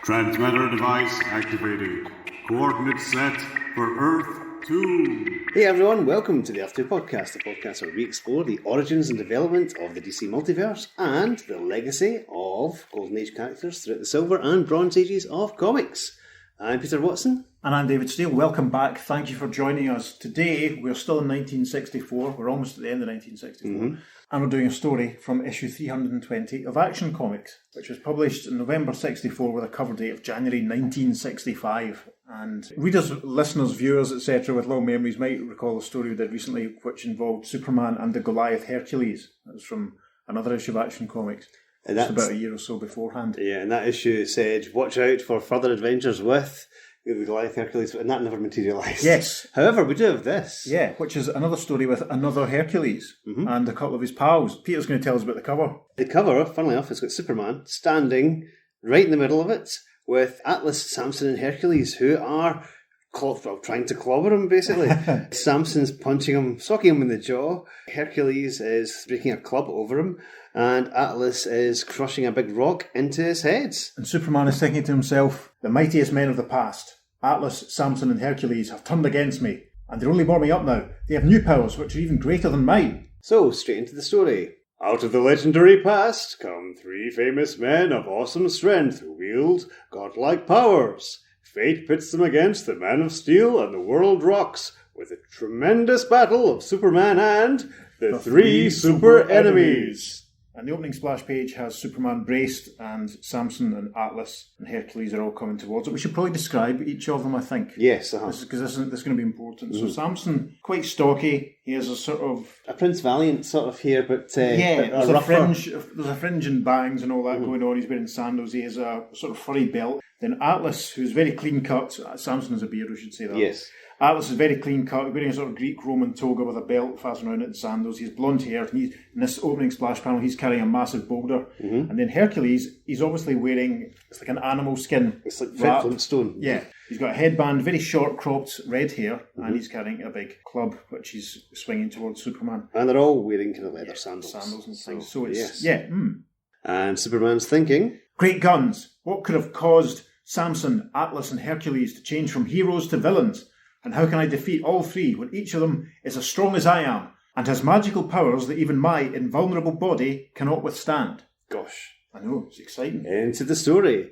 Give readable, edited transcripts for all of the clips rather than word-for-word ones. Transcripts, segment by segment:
Transmitter device activated. Coordinates set for Earth 2. Hey everyone, welcome to the Earth 2 podcast, a podcast where we explore the origins and development of the DC multiverse and the legacy of Golden Age characters throughout the Silver and Bronze Ages of comics. I'm Peter Watson. And I'm David Steele. Welcome back. Thank you for joining us. Today, we're still in 1964. We're almost at the end of 1964. And we're doing a story from issue 320 of Action Comics, which was published in November 64 with a cover date of January 1965. And readers, listeners, viewers, etc. with long memories might recall a story we did recently which involved Superman and the Goliath Hercules. That was from another issue of Action Comics. And that's about a year or so beforehand. Yeah, and that issue said, watch out for further adventures with the Goliath Hercules, and that never materialised. Yes. However, we do have this. Yeah, which is another story with another Hercules and a couple of his pals. Peter's going to tell us about the cover. The cover, funnily enough, has got Superman standing right in the middle of it with Atlas, Samson and Hercules, who are trying to clobber him, basically. Samson's punching him, socking him in the jaw. Hercules is breaking a club over him. And Atlas is crushing a big rock into his head. And Superman is thinking to himself, the mightiest men of the past, Atlas, Samson and Hercules, have turned against me. And they're only warming up now. They have new powers which are even greater than mine. So, straight into the story. Out of the legendary past come three famous men of awesome strength who wield godlike powers. Fate pits them against the Man of Steel and the world rocks with a tremendous battle of Superman and the three super enemies. And the opening splash page has Superman braced and Samson and Atlas and Hercules are all coming towards it. We should probably describe each of them, I think. Yes, Because this is going to be important. So Samson, quite stocky. He has a sort of... a Prince Valiant sort of here, but there's a fringe and bangs and all that going on. He's wearing sandals. He has a sort of furry belt. Then Atlas, who's very clean cut. Samson has a beard, we should say that. Yes. Atlas is very clean cut, wearing a sort of Greek-Roman toga with a belt fastened around it and sandals. He's blonde hair, and in this opening splash panel, he's carrying a massive boulder. And then Hercules, he's obviously wearing, it's like an animal skin. It's like Fred Flintstone. Yeah. He's got a headband, very short cropped red hair, and he's carrying a big club, which he's swinging towards Superman. And they're all wearing kind of leather sandals. Sandals and things. So yes. it's, And Superman's thinking, great guns. What could have caused Samson, Atlas and Hercules to change from heroes to villains? And how can I defeat all three when each of them is as strong as I am and has magical powers that even my invulnerable body cannot withstand? gosh. I know, it's exciting. Into the story.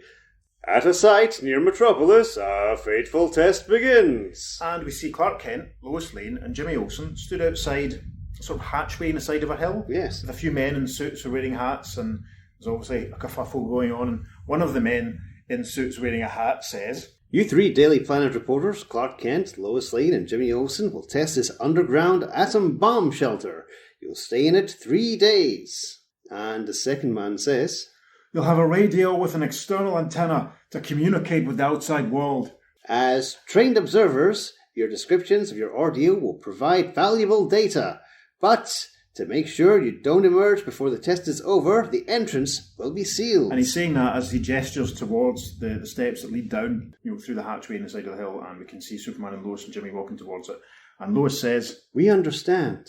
At a site near Metropolis, a fateful test begins. And we see Clark Kent, Lois Lane and Jimmy Olsen stood outside a sort of hatchway in the side of a hill. Yes. With a few men in suits who are wearing hats, and there's obviously a kerfuffle going on. And one of the men in suits wearing a hat says, You three Daily Planet reporters, Clark Kent, Lois Lane and Jimmy Olsen, will test this underground atom bomb shelter. You'll stay in it 3 days. And the second man says, You'll have a radio with an external antenna to communicate with the outside world. As trained observers, your descriptions of your ordeal will provide valuable data. But to make sure you don't emerge before the test is over, the entrance will be sealed. And he's saying that as he gestures towards the steps that lead down, through the hatchway in the side of the hill, and we can see Superman and Lois and Jimmy walking towards it. And Lois says, We understand.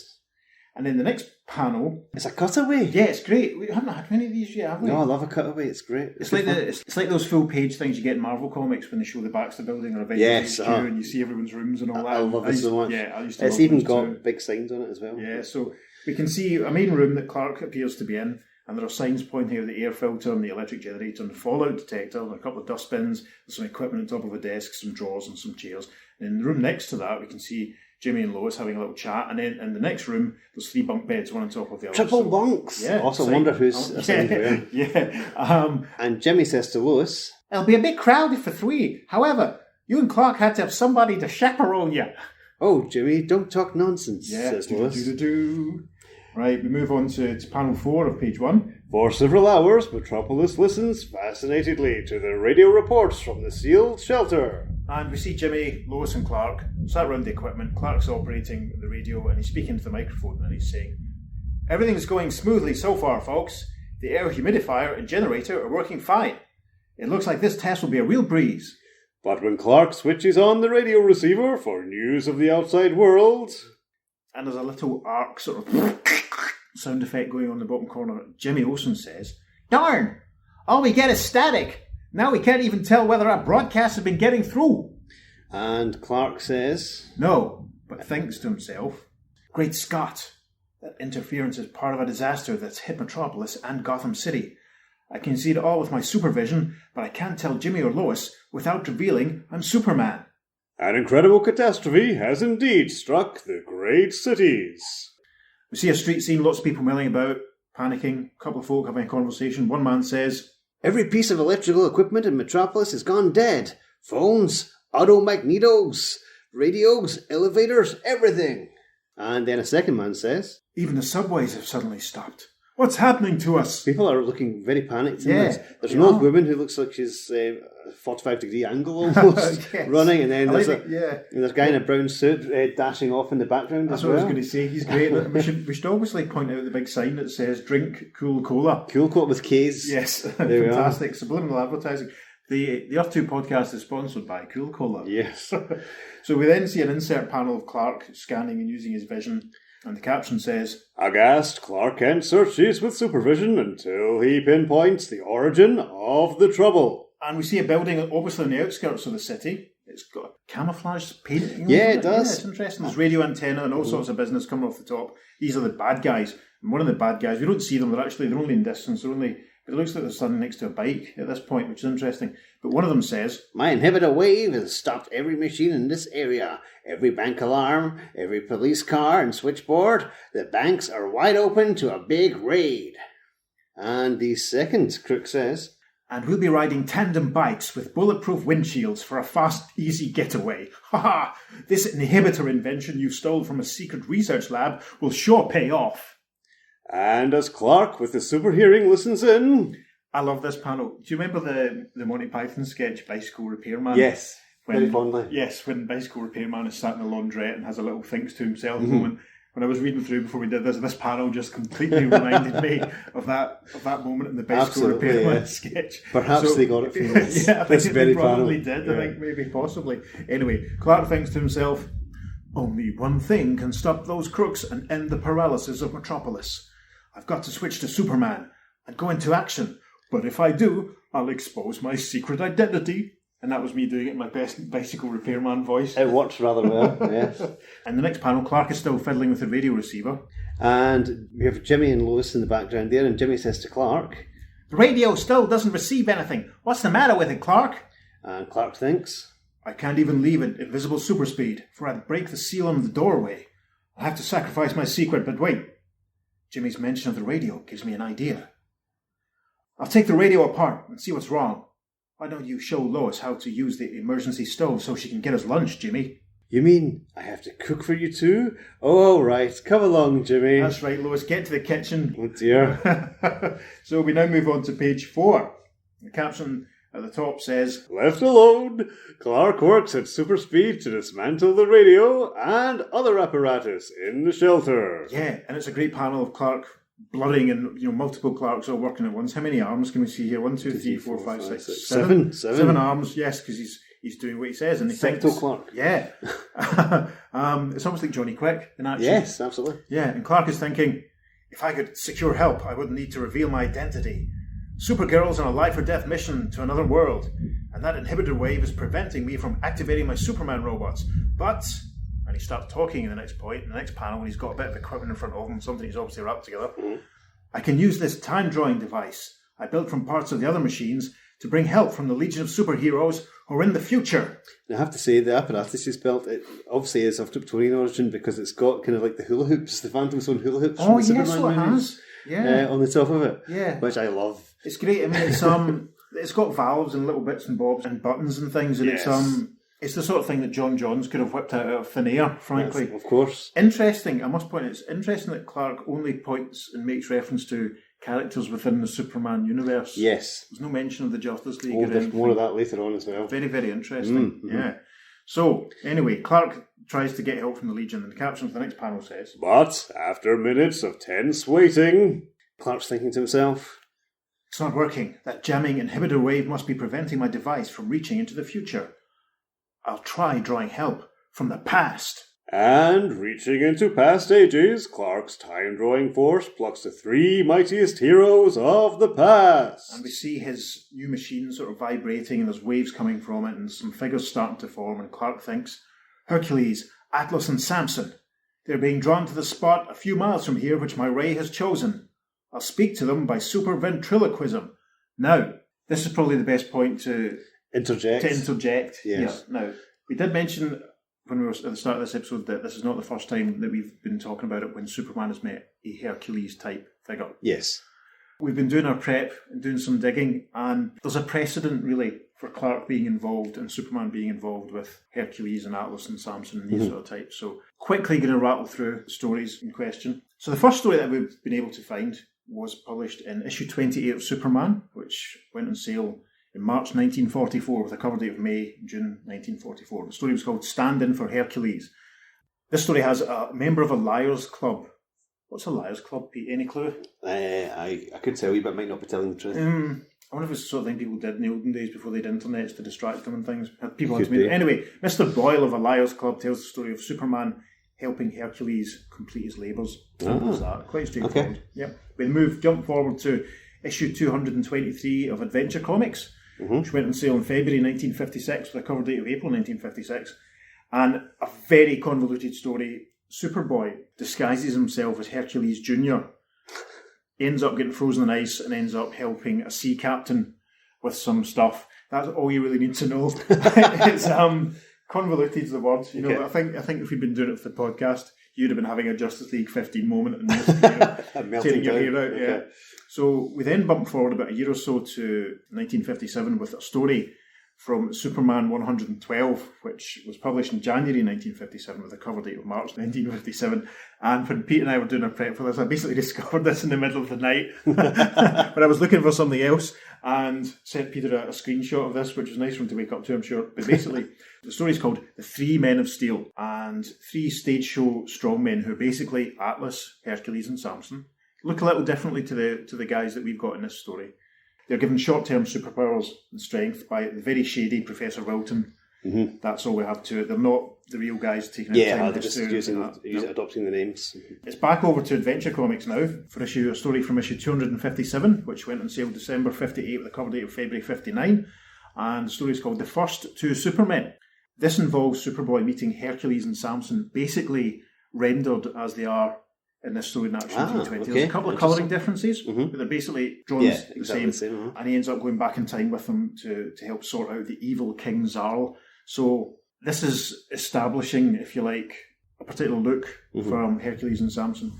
And in the next panel, It's a cutaway. yeah, it's great. We haven't had many of these yet, have we? No, I love a cutaway. It's great. It's like those full page things you get in Marvel comics when they show the backs of the building or Avengers Yes, HQ and you see everyone's rooms and all that. I love it so much. Yeah, I used to It's love even those got too. big signs on it as well. Yeah, so we can see a main room that Clark appears to be in, and there are signs pointing out the air filter and the electric generator and the fallout detector and a couple of dustbins, there's some equipment on top of a desk, some drawers and some chairs. And in the room next to that, we can see Jimmy and Lois having a little chat, and then in the next room, there's 3 bunk beds, one on top of the other. Triple bunks. Yeah, Also exciting. wonder who's assigned where. Yeah. And Jimmy says to Lois, It'll be a bit crowded for 3. However, you and Clark had to have somebody to chaperone you. Oh, Jimmy, don't talk nonsense, says Lois. Right, we move on to panel 4 of page 1. For several hours, Metropolis listens fascinatedly to the radio reports from the sealed shelter. And we see Jimmy, Lois and Clark sat around the equipment. Clark's operating the radio and he's speaking to the microphone and he's saying, Everything's going smoothly so far, folks. The air humidifier and generator are working fine. It looks like this test will be a real breeze. But when Clark switches on the radio receiver for news of the outside world... And there's a little arc sort of sound effect going on in the bottom corner. Jimmy Olsen says, Darn! All we get is static. Now we can't even tell whether our broadcasts have been getting through. And Clark says, No, but thinks to himself, Great Scott, that interference is part of a disaster that's hit Metropolis and Gotham City. I can see it all with my supervision, but I can't tell Jimmy or Lois without revealing I'm Superman. An incredible catastrophe has indeed struck the great cities. We see a street scene, lots of people milling about, panicking, a couple of folk having a conversation. One man says, Every piece of electrical equipment in Metropolis has gone dead. Phones, automagnetos, radios, elevators, everything. And then a second man says, Even the subways have suddenly stopped. What's happening to us? People are looking very panicked in Yeah, this. There's they an old are. woman who looks like she's a 45-degree angle almost Yes. running, and then I there's, like it, there's a guy in a brown suit dashing off in the background That's as what I well. was going to say. He's great. we should obviously point out the big sign that says "Drink Cool Cola." Cool quote with K's. Yes, There we are. fantastic. Subliminal advertising. The Earth 2 podcast is sponsored by Cool Cola. Yes. So we then see an insert panel of Clark scanning and using his vision, and the caption says, Aghast, Clark Kent searches with supervision until he pinpoints the origin of the trouble. and we see a building obviously on the outskirts of the city. It's got camouflage paint. Yeah, it does. Yeah, it's interesting. There's radio antenna and all sorts of business coming off the top. These are the bad guys. And one of the bad guys, we don't see them. They're only in distance. But it looks like they're standing next to a bike at this point, which is interesting. But one of them says, My inhibitor wave has stopped every machine in this area. Every bank alarm, every police car and switchboard. The banks are wide open to a big raid. And the second crook says, and we'll be riding tandem bikes with bulletproof windshields for a fast, easy getaway. Ha ha! This inhibitor invention you stole from a secret research lab will sure pay off. And as Clark, with the super hearing, listens in... I love this panel. Do you remember the Monty Python sketch, Bicycle Repairman? Yes, When- very fondly. Yes, when Bicycle Repairman is sat in the laundrette and has a little thinks to himself moment. When I was reading through before we did this panel just completely reminded me of that moment in the Bicycle Absolutely, Repairman yes. sketch. Perhaps they got it from this, Yeah, I this think very they probably panel. did. I think maybe possibly. Anyway, Clark thinks to himself, only one thing can stop those crooks and end the paralysis of Metropolis. I've got to switch to Superman and go into action. But if I do, I'll expose my secret identity. And that was me doing it in my best Bicycle Repairman voice. It works rather well, yes. And the next panel, Clark is still fiddling with the radio receiver. And we have Jimmy and Lois in the background there, and Jimmy says to Clark, The radio still doesn't receive anything. What's the matter with it, Clark? and Clark thinks, I can't even leave at invisible super speed, for I'd break the seal on the doorway. I'll have to sacrifice my secret, but wait. Jimmy's mention of the radio gives me an idea. I'll take the radio apart and see what's wrong. Why don't you show Lois how to use the emergency stove so she can get us lunch, Jimmy? You mean I have to cook for you too? Oh, all right. Come along, Jimmy. That's right, Lois. Get to the kitchen. Oh, dear. So we now move on to page 4. The caption at the top says, Left alone, Clark works at super speed to dismantle the radio and other apparatus in the shelter. yeah, and it's a great panel of Clark blooding and multiple Clarks all working at once. How many arms can we see here? 1, 2, 3, 4, 5, 6, 7. Seven. 7 arms, yes, because he's doing what he says, and he thinks, Secto Clark. yeah. It's almost like Johnny Quick in action. Yes, absolutely. Yeah, and Clark is thinking, if I could secure help, I wouldn't need to reveal my identity. Supergirl's on a life-or-death mission to another world, and that inhibitor wave is preventing me from activating my Superman robots. But, and he starts talking in the next panel, when he's got a bit of equipment in front of him, something he's obviously wrapped together. I can use this time-drawing device I built from parts of the other machines to bring help from the Legion of Superheroes who are in the future. Now, I have to say, the apparatus he's built, it obviously is of Kryptonian origin because it's got kind of like the hula hoops, the Phantom Zone hula hoops from the Superman movies, on the top of it, which I love. It's great. I mean, it's it's got valves and little bits and bobs and buttons and things, and it's the sort of thing that John Johns could have whipped out of thin air, frankly. Yes, of course. Interesting. I must point out, it's interesting that Clark only points and makes reference to characters within the Superman universe. Yes. There's no mention of the Justice League. Oh, or there's anything. more of that later on as well. Very, very interesting. Yeah. So, anyway, Clark tries to get help from the Legion, and the caption for the next panel says, But after minutes of tense waiting, Clark's thinking to himself, it's not working. That jamming inhibitor wave must be preventing my device from reaching into the future. I'll try drawing help from the past. And, reaching into past ages, Clark's time-drawing force plucks the three mightiest heroes of the past. And we see his new machine sort of vibrating, and there's waves coming from it, and some figures starting to form, and Clark thinks, Hercules, Atlas and Samson. They're being drawn to the spot a few miles from here which my ray has chosen. I'll speak to them by super ventriloquism. Now, this is probably the best point to interject. Yes. Yeah. Now, we did mention when we were at the start of this episode that this is not the first time that we've been talking about it when Superman has met a Hercules type figure. Yes. We've been doing our prep and doing some digging, and there's a precedent really for Clark being involved and Superman being involved with Hercules and Atlas and Samson and these sort of types. So quickly going to rattle through the stories in question. So the first story that we've been able to find was published in issue 28 of Superman, which went on sale in March 1944 with a cover date of May, June 1944. The story was called Stand In for Hercules. This story has a member of a liars club. What's a liars club, Pete? Any clue? I could tell you, but I might not be telling the truth. I wonder if it's the sort of thing people did in the olden days before they had internets to distract them and things. People had Could be. Anyway, Mr. Boyle of a liars club tells the story of Superman helping Hercules complete his labours. Simple as that. Quite straightforward. Okay. Yep. We jump forward to issue 223 of Adventure Comics, which went on sale in February 1956 with a cover date of April 1956. And a very convoluted story. Superboy disguises himself as Hercules Jr. Ends up getting frozen in ice and ends up helping a sea captain with some stuff. That's all you really need to know. It's convoluted, the word. You know, Okay. I think if we'd been doing it for the podcast, you'd have been having a Justice League 15 moment and just tearing your hair out. Yeah. So we then bumped forward about a year or so to 1957 with a story from Superman 112, which was published in January 1957 with a cover date of March 1957. And when Pete and I were doing our prep for this, I basically discovered this in the middle of the night. But I was looking for something else and sent Peter a screenshot of this, which was nice for him to wake up to, I'm sure. But basically, the story is called The Three Men of Steel, and three stage show strongmen who are basically Atlas, Hercules and Samson. Look a little differently to the guys that we've got in this story. They're given short-term superpowers and strength by the very shady Professor Wilton. That's all we have to it. They're not the real guys taking out time. They're just adopting the names. It's back over to Adventure Comics now for a story from issue 257, which went on sale December 58 with a cover date of February 59. And the story is called The First Two Supermen. This involves Superboy meeting Hercules and Samson, basically rendered as they are in this story in Action 320. Okay. There's a couple of colouring differences, but they're basically drawn exactly the same. and he ends up going back in time with them to help sort out the evil King Zarl. So this is establishing, if you like, a particular look from Hercules and Samson.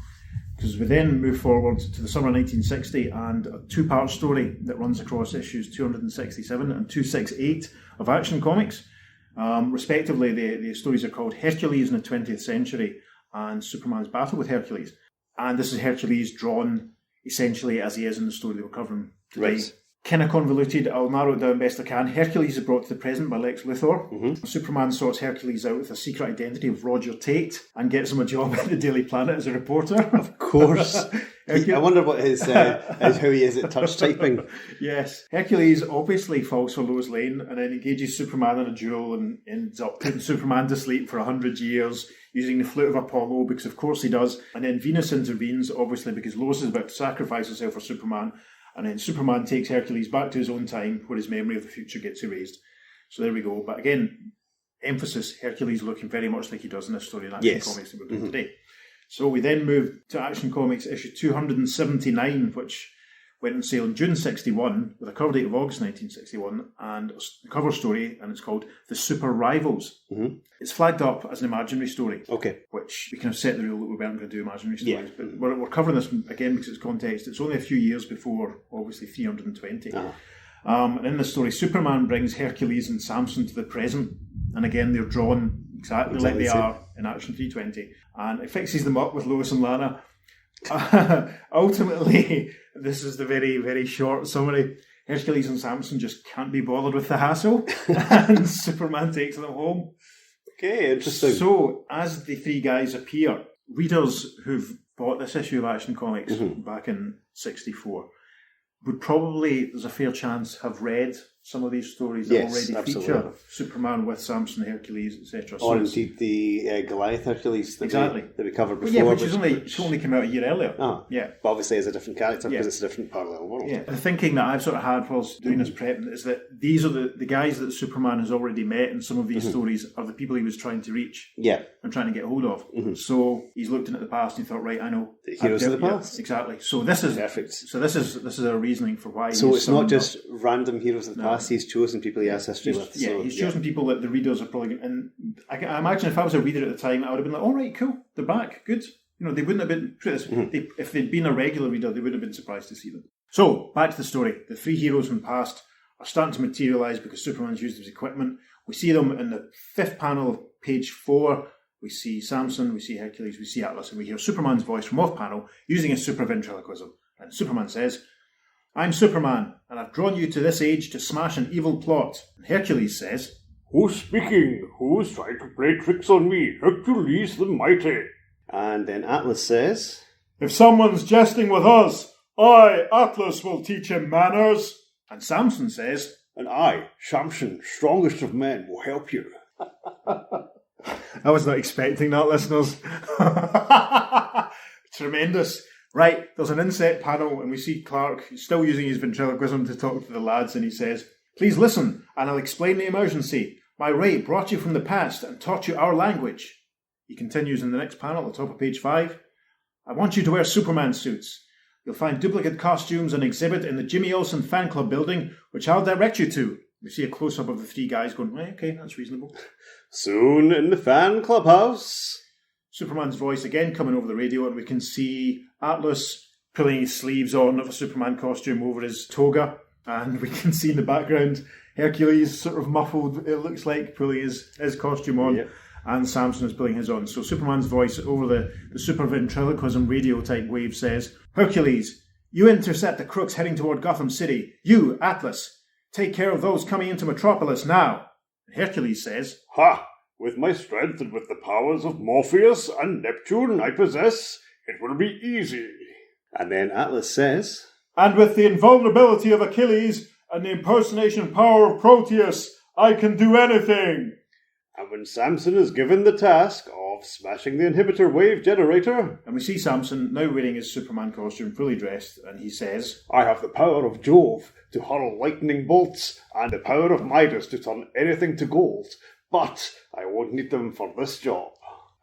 Because we then move forward to the summer of 1960 and a two-part story that runs across issues 267 and 268 of Action Comics. Respectively, the stories are called Hercules in the 20th Century and Superman's Battle with Hercules. And this is Hercules drawn essentially as he is in the story that we're covering today. Right. Kind of convoluted, I'll narrow it down best I can. Hercules is brought to the present by Lex Luthor. Superman sorts Hercules out with the secret identity of Roger Tate and gets him a job at the Daily Planet as a reporter. Of course. I wonder what his how he is at touch typing. Yes. Hercules obviously falls for Lois Lane and then engages Superman in a duel and ends up putting Superman to sleep for 100 years using the flute of Apollo, because of course he does. And then Venus intervenes, obviously, because Lois is about to sacrifice herself for Superman. And then Superman takes Hercules back to his own time where his memory of the future gets erased. So there we go. But again, emphasis, Hercules looking very much like he does in this story in Action Comics that we're doing today. So we then move to Action Comics issue 279, which went on sale in June 61 with a cover date of August 1961 and a cover story, and it's called The Super Rivals. It's flagged up as an imaginary story, which we kind of set the rule that we weren't going to do imaginary stories, but we're covering this again because it's context. It's only a few years before, obviously, 320. And in this story, Superman brings Hercules and Samson to the present, and again they're drawn exactly like they are in Action 320, and it fixes them up with Lois and Lana. Ultimately, this is the very, very short summary. Hercules and Samson just can't be bothered with the hassle, and Superman takes them home. Okay, interesting. So, as the three guys appear, readers who've bought this issue of Action Comics back in 64 would probably, there's a fair chance, have read some of these stories that Yes, already absolutely. feature Superman with Samson, Hercules, etc. Or indeed the Goliath Hercules that, Exactly. we covered before. yeah, which only came out a year earlier. Oh, Yeah. but obviously as a different character because Yeah. it's a different parallel world. Yeah, the thinking that I've sort of had whilst doing this prep is that these are the guys that Superman has already met in some of these stories are the people he was trying to reach Yeah. and trying to get hold of. So he's looked into the past and he thought, right, I know. The heroes of the past. Exactly. So this is Perfect. So this is a reasoning for why. So he's it's not summoned just up. random heroes of the past, he's chosen people he has history with. Yeah, So, he's chosen people that the readers are probably going to... And I imagine if I was a reader at the time, I would have been like, all right, cool, they're back, good. You know, they wouldn't have been... if they'd been a regular reader, they wouldn't have been surprised to see them. So, back to the story. The three heroes from the past are starting to materialise because Superman's used his equipment. We see them in the 5th panel of page 4. We see Samson, we see Hercules, we see Atlas, and we hear Superman's voice from off panel using his super ventriloquism. And Superman says, I'm Superman, and I've drawn you to this age to smash an evil plot. And Hercules says, Who's speaking? Who's trying to play tricks on me? Hercules the Mighty. And then Atlas says, if someone's jesting with us, I, Atlas, will teach him manners. And Samson says, And I, Samson, strongest of men, will help you. I was not expecting that, listeners. Tremendous. Right, there's an inset panel and we see Clark still using his ventriloquism to talk to the lads and he says, please listen and I'll explain the emergency. My ray brought you from the past and taught you our language. He continues in the next panel at the top of page 5. I want you to wear Superman suits. You'll find duplicate costumes and exhibit in the Jimmy Olsen fan club building, which I'll direct you to. We see a close-up of the three guys going, okay, that's reasonable. Soon in the fan clubhouse. Superman's voice again coming over the radio, and we can see Atlas pulling his sleeves on of a Superman costume over his toga, and we can see in the background Hercules sort of muffled, it looks like, pulling his costume on, Yep. and Samson is pulling his on. So Superman's voice over the super ventriloquism radio type wave says, Hercules, you intercept the crooks heading toward Gotham City. You, Atlas, take care of those coming into Metropolis now. And Hercules says, Ha! With my strength and with the powers of Morpheus and Neptune I possess, it will be easy. and then Atlas says, and with the invulnerability of Achilles and the impersonation power of Proteus, I can do anything. And when Samson is given the task of smashing the inhibitor wave generator, And we see Samson now wearing his Superman costume, fully dressed, and he says, I have the power of Jove to hurl lightning bolts and the power of Midas to turn anything to gold, but I won't need them for this job.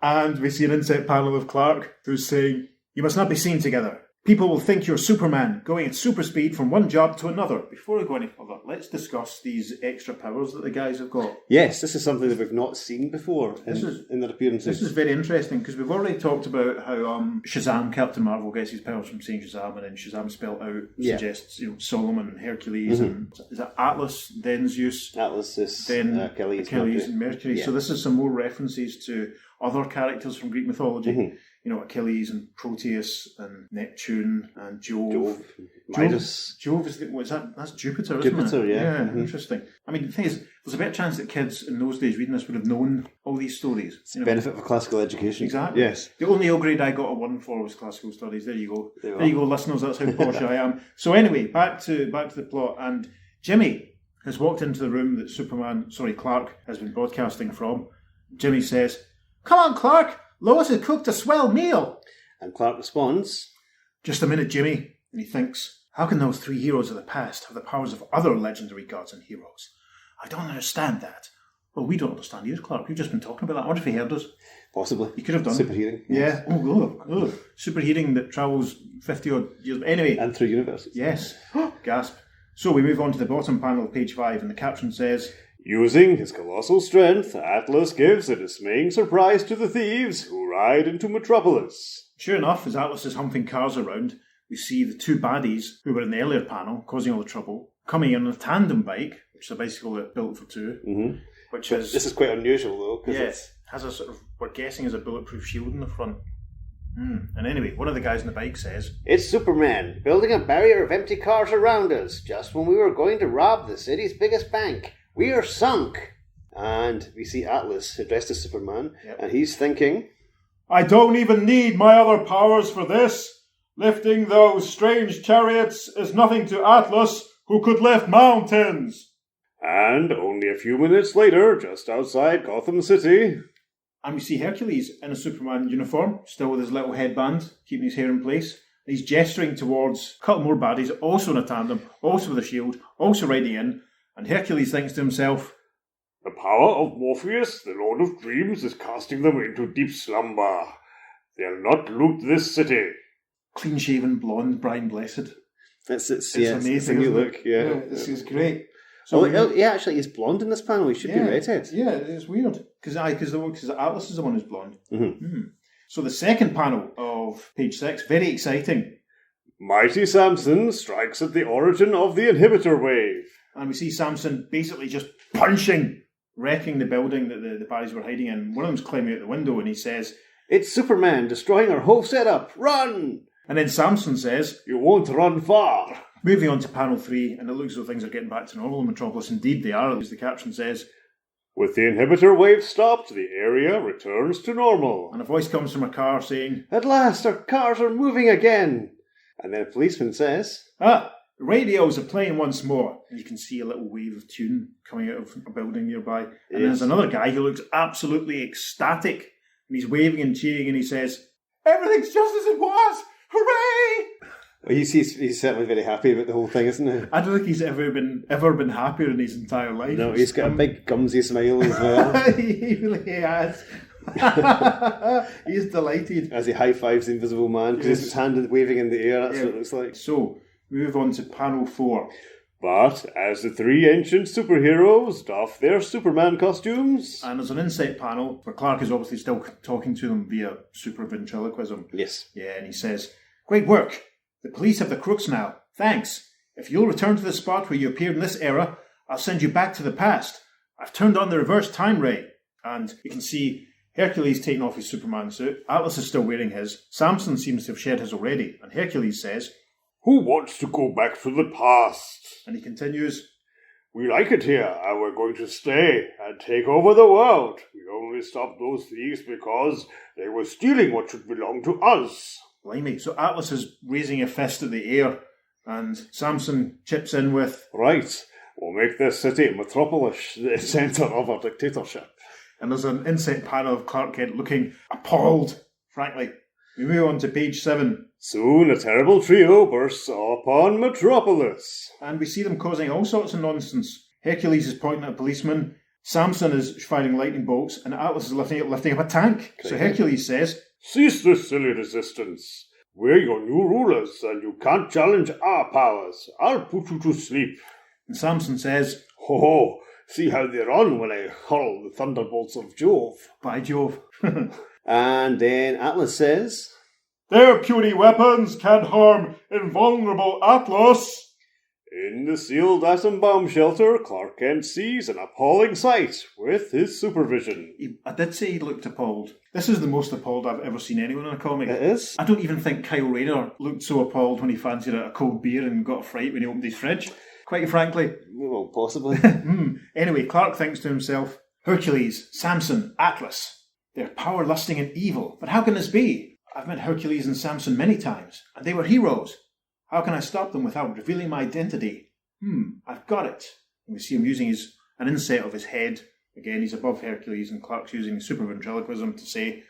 and we see an inset panel of Clark, who's saying, you must not be seen together. People will think you're Superman, going at super speed from one job to another. Before we go any further, let's discuss these extra powers that the guys have got. yes, this is something that we've not seen before in their appearances. This is very interesting, because we've already talked about how Shazam, Captain Marvel, gets his powers from seeing Shazam, and then Shazam spelled out Yeah. suggests Solomon and Hercules, and is it Atlas, then Zeus, Atlas is then Achilles, and Mercury. Yeah. So this is some more references to other characters from Greek mythology. Mm-hmm. You know, Achilles and Proteus and Neptune and Jove. Jove, Midas. Jove is that's Jupiter, isn't Jupiter, it? yeah. Yeah, interesting. I mean, the thing is, there's a better chance that kids in those days reading this would have known all these stories. You know? Benefit of a classical education. Exactly. Yes. The only O grade I got a 1 for was classical studies. There you go. There you There you go, listeners. That's how posh I am. So anyway, back to the plot. And Jimmy has walked into the room that Clark has been broadcasting from. Jimmy says, "Come on, Clark. Lois has cooked a swell meal." And Clark responds, Just a minute, Jimmy. And he thinks, how can those three heroes of the past have the powers of other legendary gods and heroes? I don't understand that. Well, we don't understand either, Clark. We've just been talking about that. I wonder if he heard us. possibly. He could have done. Superhearing. Yeah. Oh. Superheating that travels 50 odd years. Anyway. And through universes. Yes. Gasp. So we move on to the bottom panel of page 5, and the caption says, Using his colossal strength, Atlas gives a dismaying surprise to the thieves who ride into Metropolis. Sure enough, as Atlas is humping cars around, we see the two baddies who were in the earlier panel, causing all the trouble, coming in on a tandem bike, which is a bicycle that's built for two, which is... This is quite unusual, though. Cause Yes, has a sort of, we're guessing, is a bulletproof shield in the front. And anyway, one of the guys on the bike says, It's Superman, building a barrier of empty cars around us, just when we were going to rob the city's biggest bank. We are sunk. And we see Atlas addressed as Superman, and he's thinking, I don't even need my other powers for this. Lifting those strange chariots is nothing to Atlas, who could lift mountains. And only a few minutes later, just outside Gotham City... And we see Hercules in a Superman uniform, still with his little headband, keeping his hair in place. And he's gesturing towards a couple more baddies, also in a tandem, also with a shield, also riding in. And Hercules thinks to himself, The power of Morpheus, the Lord of Dreams, is casting them into deep slumber. They'll not loot this city. Clean-shaven, blonde, Brian Blessed. It's amazing. It's a new look, yeah. This is great. So, actually, he's blonde in this panel. He should be redhead. Yeah, it's weird. Because Atlas is the one who's blonde. Mm-hmm. So the second panel of page 6, very exciting. Mighty Samson strikes at the origin of the inhibitor wave. And we see Samson basically just punching, wrecking the building that the baddies were hiding in. One of them's climbing out the window and he says, It's Superman destroying our whole setup. Run! And then Samson says, You won't run far. Moving on to panel 3, and it looks as though things are getting back to normal in Metropolis. Indeed they are, as the caption says. With the inhibitor wave stopped, the area returns to normal. And a voice comes from a car saying, At last, our cars are moving again. And then a policeman says, the radios are playing once more. And you can see a little wave of tune coming out of a building nearby. And there's another guy who looks absolutely ecstatic. And he's waving and cheering and he says, Everything's just as it was! Hooray! Well, he's certainly very happy about the whole thing, isn't he? I don't think he's ever been happier in his entire life. No, he's got a big gumsy smile as well. He really has. He's delighted. As he high-fives the Invisible Man, because his hand is waving in the air, that's what it looks like. So, move on to panel 4. But as the three ancient superheroes doff their Superman costumes... And there's an inset panel where Clark is obviously still talking to them via super ventriloquism. Yes. Yeah, and he says, Great work! The police have the crooks now. Thanks. If you'll return to the spot where you appeared in this era, I'll send you back to the past. I've turned on the reverse time ray. And you can see Hercules taking off his Superman suit. Atlas is still wearing his. Samson seems to have shed his already. And Hercules says, Who wants to go back to the past? And he continues, We like it here, and we're going to stay and take over the world. We only stopped those thieves because they were stealing what should belong to us. Blimey. So Atlas is raising a fist at the air, and Samson chips in with, Right, we'll make this city, Metropolis, the centre of our dictatorship. And there's an inset panel of Clark Kent looking appalled, frankly. We move on to page 7. Soon a terrible trio bursts upon Metropolis. And we see them causing all sorts of nonsense. Hercules is pointing at a policeman, Samson is firing lightning bolts, and Atlas is lifting up a tank. So Hercules says, Cease this silly resistance. We're your new rulers, and you can't challenge our powers. I'll put you to sleep. And Samson says, Ho, see how they run when I hurl the thunderbolts of Jove. By Jove. And then Atlas says, Their puny weapons can harm invulnerable Atlas. In the sealed atom bomb shelter, Clark Kent sees an appalling sight with his supervision. I did say he looked appalled. This is the most appalled I've ever seen anyone in a comic. It is. I don't even think Kyle Rayner looked so appalled when he fancied a cold beer and got a fright when he opened his fridge. Quite frankly. Well, possibly. Anyway, Clark thinks to himself, Hercules, Samson, Atlas. They're power-lusting and evil. But how can this be? I've met Hercules and Samson many times, and they were heroes. How can I stop them without revealing my identity? I've got it. And we see him using an inset of his head. Again, he's above Hercules, and Clark's using super ventriloquism to say,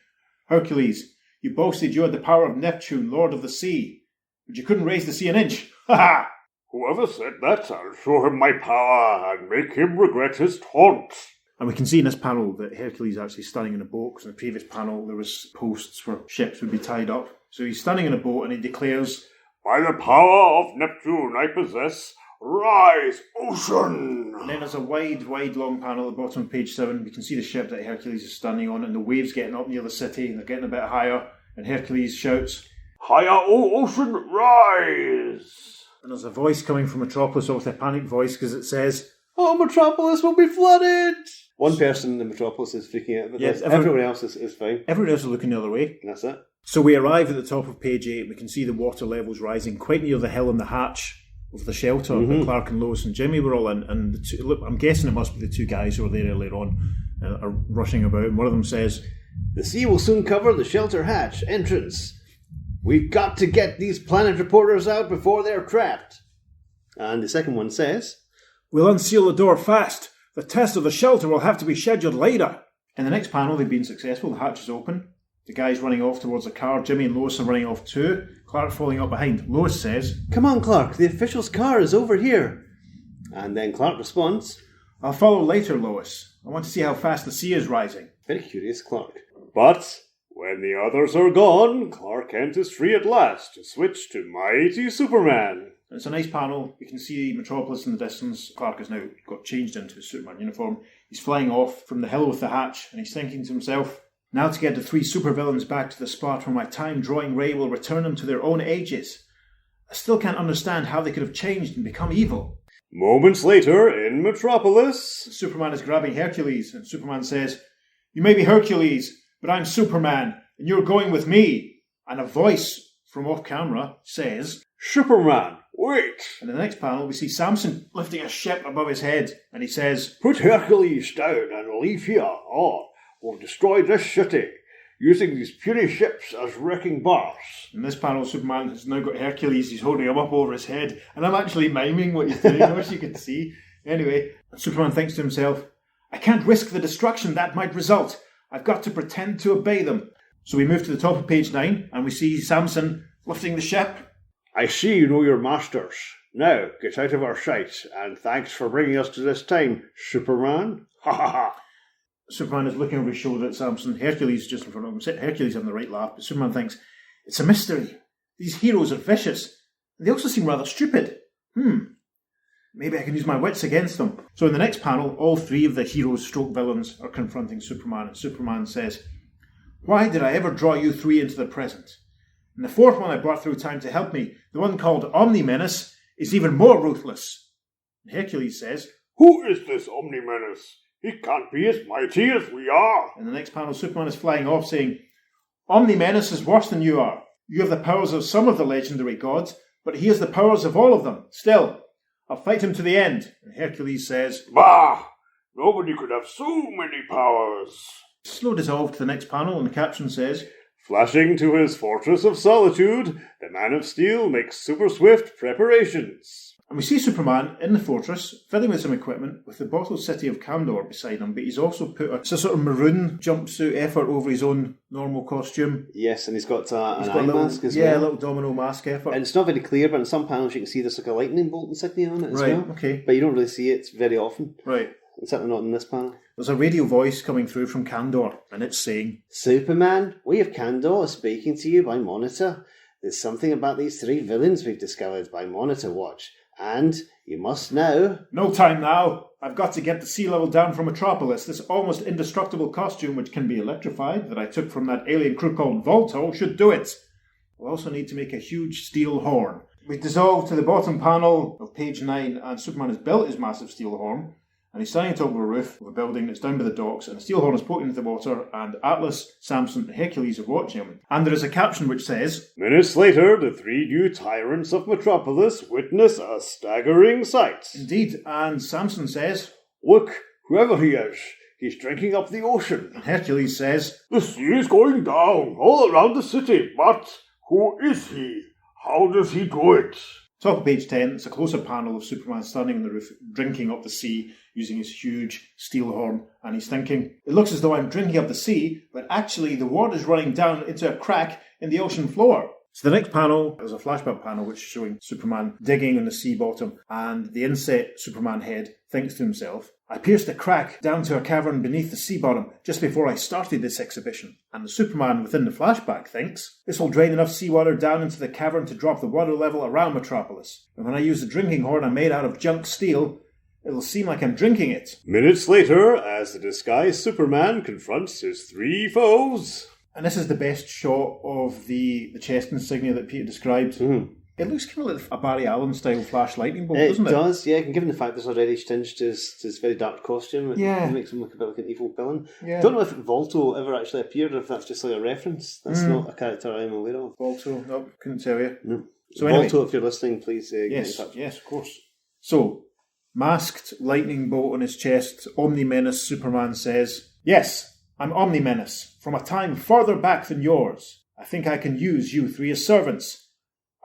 Hercules, you boasted you had the power of Neptune, Lord of the Sea, but you couldn't raise the sea an inch. Ha ha! Whoever said that, I'll show him my power and make him regret his taunt. And we can see in this panel that Hercules is actually standing in a boat, because in the previous panel there was posts where ships would be tied up. So he's standing in a boat and he declares, By the power of Neptune I possess, rise, ocean! And then there's a wide, long panel at the bottom of page 7. We can see the ship that Hercules is standing on, and the waves getting up near the city, and they're getting a bit higher, and Hercules shouts, Higher, O ocean, rise! And there's a voice coming from Metropolis, obviously a panicked voice, because it says, Oh, Metropolis will be flooded! One person in Metropolis is freaking out, but everyone else is fine. Everyone else is looking the other way. And that's it. So we arrive at the top of page 8. We can see the water levels rising quite near the hill and the hatch of the shelter that Clark and Lois and Jimmy were all in. And I'm guessing it must be the two guys who were there earlier on are rushing about. And one of them says, The sea will soon cover the shelter hatch entrance. We've got to get these planet reporters out before they're trapped. And the second one says, We'll unseal the door fast. The test of the shelter will have to be scheduled later. In the next panel, they've been successful. The hatch is open. The guy's running off towards the car. Jimmy and Lois are running off too. Clark falling up behind. Lois says, "Come on, Clark, the official's car is over here." And then Clark responds, "I'll follow later, Lois. I want to see how fast the sea is rising." Very curious, Clark. But when the others are gone, Clark Kent is free at last to switch to Mighty Superman. It's a nice panel. You can see Metropolis in the distance. Clark has now got changed into his Superman uniform. He's flying off from the hill with the hatch, and he's thinking to himself, "Now to get the three supervillains back to the spot where my time-drawing ray will return them to their own ages. I still can't understand how they could have changed and become evil." Moments later, in Metropolis, Superman is grabbing Hercules, and Superman says, "You may be Hercules, but I'm Superman, and you're going with me." And a voice from off-camera says, "Superman, wait!" And in the next panel, we see Samson lifting a ship above his head, and he says, "Put Hercules down and leave here, or we'll destroy this city, using these puny ships as wrecking bars." In this panel, Superman has now got Hercules. He's holding him up over his head, and I'm actually miming what he's doing. I wish you could see. Anyway, Superman thinks to himself, "I can't risk the destruction that might result. I've got to pretend to obey them." So we move to the top of page 9, and we see Samson lifting the ship. "I see you know your masters. Now, get out of our sight, and thanks for bringing us to this time, Superman. Ha ha ha." Superman is looking over his shoulder at Samson. Hercules is just in front of him. Hercules having the right laugh, but Superman thinks, "It's a mystery. These heroes are vicious. And they also seem rather stupid. Maybe I can use my wits against them." So in the next panel, all three of the heroes stroke villains are confronting Superman, and Superman says, "Why did I ever draw you three into the present? And the fourth one I brought through time to help me, the one called Omni-Menace, is even more ruthless." And Hercules says, "Who is this Omni-Menace? He can't be as mighty as we are." In the next panel, Superman is flying off saying, "Omni-Menace is worse than you are. You have the powers of some of the legendary gods, but he has the powers of all of them. Still, I'll fight him to the end." And Hercules says, "Bah! Nobody could have so many powers." Slow dissolve to the next panel, and the caption says, Flashing to his fortress of solitude, the Man of Steel makes super swift preparations. And we see Superman in the fortress, filling with some equipment, with the bottled city of Kandor beside him, but he's also put a sort of maroon jumpsuit effort over his own normal costume. Yes, and he's got an eye little, mask as well. Yeah, a little domino mask effort. And it's not very clear, but in some panels you can see there's like a lightning bolt insignia on it as well. Okay. But you don't really see it very often. Right. And certainly not in this panel. There's a radio voice coming through from Kandor, and it's saying, "Superman, we of Kandor are speaking to you by monitor. There's something about these three villains we've discovered by monitor watch. And you must know..." "No time now. I've got to get the sea level down from Metropolis. This almost indestructible costume, which can be electrified, that I took from that alien crew called Volto, should do it. We'll also need to make a huge steel horn." We dissolve to the bottom panel of page 9, and Superman has built his massive steel horn, and he's standing on top of a roof of a building that's down by the docks, and the steel horn is poking into the water, and Atlas, Samson, and Hercules are watching him. And there is a caption which says, Minutes later, the three new tyrants of Metropolis witness a staggering sight. Indeed, and Samson says, "Look, whoever he is, he's drinking up the ocean." and Hercules says, "The sea is going down all around the city, but who is he? How does he do it?" Top of page 10, it's a closer panel of Superman standing on the roof, drinking up the sea, using his huge steel horn, and he's thinking, "It looks as though I'm drinking up the sea, but actually the water is running down into a crack in the ocean floor." So the next panel, there's a flashback panel which is showing Superman digging on the sea bottom, and the inset Superman head thinks to himself, "I pierced a crack down to a cavern beneath the sea bottom just before I started this exhibition." And the Superman within the flashback thinks, "This will drain enough seawater down into the cavern to drop the water level around Metropolis. And when I use the drinking horn I made out of junk steel, it'll seem like I'm drinking it." Minutes later, as the disguised Superman confronts his three foes. And this is the best shot of the chest insignia that Peter described. Mm-hmm. It looks kind of like a Barry Allen style flash lightning bolt, It doesn't it? does, yeah. And given the fact there's already tinged to his very dark costume, it makes him look a bit like an evil villain. Yeah. Don't know if Volto ever actually appeared, or if that's just like a reference. That's not a character I'm aware of. Volto, no, couldn't tell you. No. So anyway, Volto, if you're listening, please get in yes, touch. yes, of course. So, masked lightning bolt on his chest, Omni-Menace Superman says, "Yes, I'm Omni-Menace, from a time further back than yours. I think I can use you three as servants.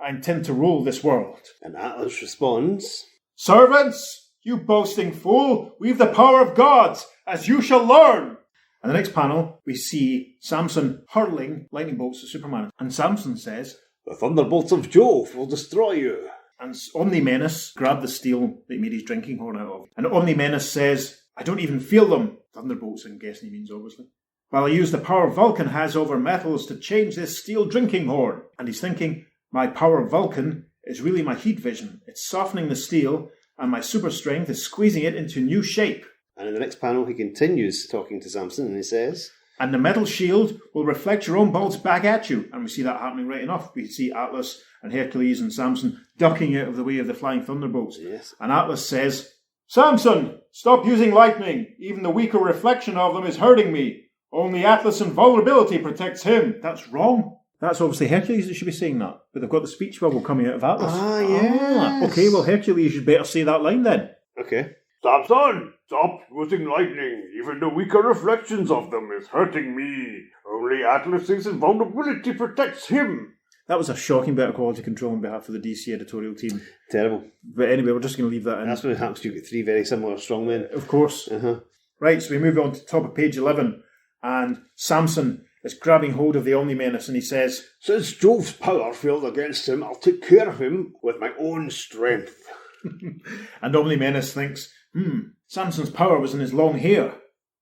I intend to rule this world." And Atlas responds, "Servants, You boasting fool, we've the power of gods, as you shall learn. And the next panel, we see Samson hurling lightning bolts at Superman. And Samson says, The thunderbolts of Jove will destroy you. And Omni-Menace grabbed the steel that he made his drinking horn out of. And Omni-Menace says, I don't even feel them. Thunderbolts, I'm guessing he means, obviously. While I use the power Vulcan has over metals to change this steel drinking horn. And he's thinking, my power Vulcan is really my heat vision. It's softening the steel, and my super strength is squeezing it into new shape. And in the next panel, he continues talking to Samson, and he says, And the metal shield will reflect your own bolts back at you. And we see that happening right enough. We see Atlas and Hercules and Samson ducking out of the way of the flying thunderbolts. Yes. And Atlas says, Samson, stop using lightning. Even the weaker reflection of them is hurting me. Only Atlas' invulnerability protects him. That's wrong. That's obviously Hercules that should be saying that. But they've got the speech bubble coming out of Atlas. yes. Okay, well, Hercules, you'd better say that line then. Okay. Samson, stop using lightning. Even the weaker reflections of them is hurting me. Only Atlas's invulnerability protects him. That was a shocking bit of quality control on behalf of the DC editorial team. Terrible. But anyway, we're just going to leave that in. That's when it happens. You get three very similar strongmen. Of course. Uh-huh. Right, so we move on to the top of page 11. And Samson is grabbing hold of the Omni-Menace and he says, Since Jove's power failed against him, I'll take care of him with my own strength. And Omni-Menace thinks, Samson's power was in his long hair,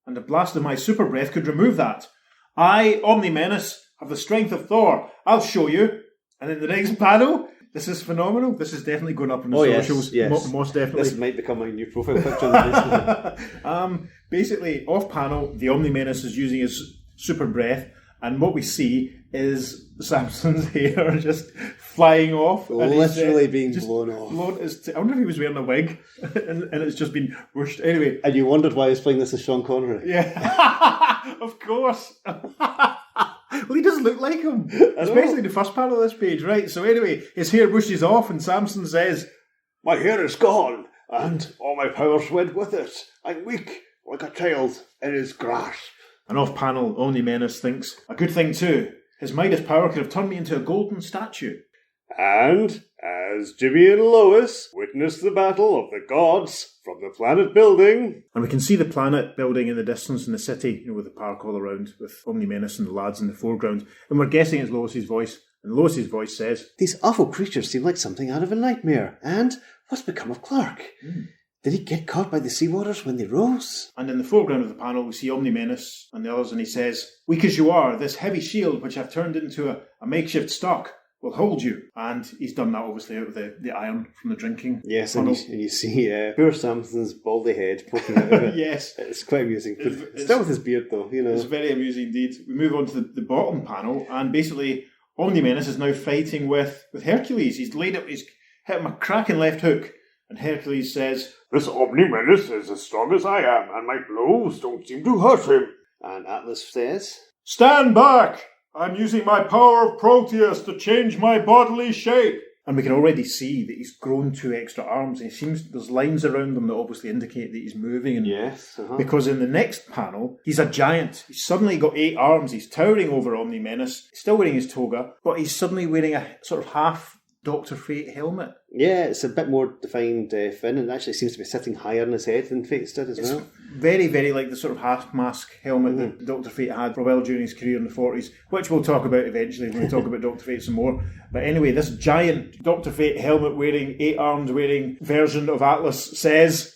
and a blast of my super breath could remove that. I, Omni-Menace, have the strength of Thor. I'll show you. And in the next panel, this is phenomenal. This is definitely going up in the socials. Yes. Most definitely. This might become my new profile picture. Basically, off panel, the Omni-Menace is using his super breath, and what we see is Samson's hair just flying off. Literally being blown off. I wonder if he was wearing a wig, and it's just been whooshed. Anyway. And you wondered why I was playing this as Sean Connery. Yeah, of course. Well, he does look like him, especially the first panel of this page, right? So anyway, his hair whooshes off, and Samson says, My hair is gone, and all my powers went with it. I'm weak, like a child in his grasp. And off panel, Omni-Menace thinks, a good thing too. His Midas power could have turned me into a golden statue. And as Jimmy and Lois witness the battle of the gods from the planet building. And we can see the planet building in the distance in the city, with the park all around, with Omni-Menace and the lads in the foreground. And we're guessing it's Lois's voice. And Lois's voice says, These awful creatures seem like something out of a nightmare. And what's become of Clark? Did he get caught by the sea waters when they rose? And in the foreground of the panel, we see Omni-Menace and the others, and he says, Weak as you are, this heavy shield, which I've turned into a makeshift stock, will hold you. And he's done that, obviously, out of the iron from the drinking. Yes, funnel. and you see poor Samson's baldy head poking out of it. Yes. It's quite amusing. Still with his beard, though, It's very amusing indeed. We move on to the bottom panel, and basically, Omni-Menace is now fighting with Hercules. He's hit him a cracking left hook. And Hercules says, This Omni-Menace is as strong as I am, and my blows don't seem to hurt him. And Atlas says, Stand back! I'm using my power of Proteus to change my bodily shape. And we can already see that he's grown 2 extra arms. And there's lines around them that obviously indicate that he's moving. And yes. Uh-huh. Because in the next panel, he's a giant. He's suddenly got 8 arms. He's towering over Omni-Menace. He's still wearing his toga, but he's suddenly wearing a sort of half Dr. Fate helmet. Yeah, it's a bit more defined fin, and actually seems to be sitting higher on his head than Fate's did as well. It's very, very like the sort of half mask helmet that Dr. Fate had for a while during his career in the 40s, which we'll talk about eventually when we talk about Dr. Fate some more. But anyway, this giant Dr. Fate helmet wearing, 8 arms wearing version of Atlas says,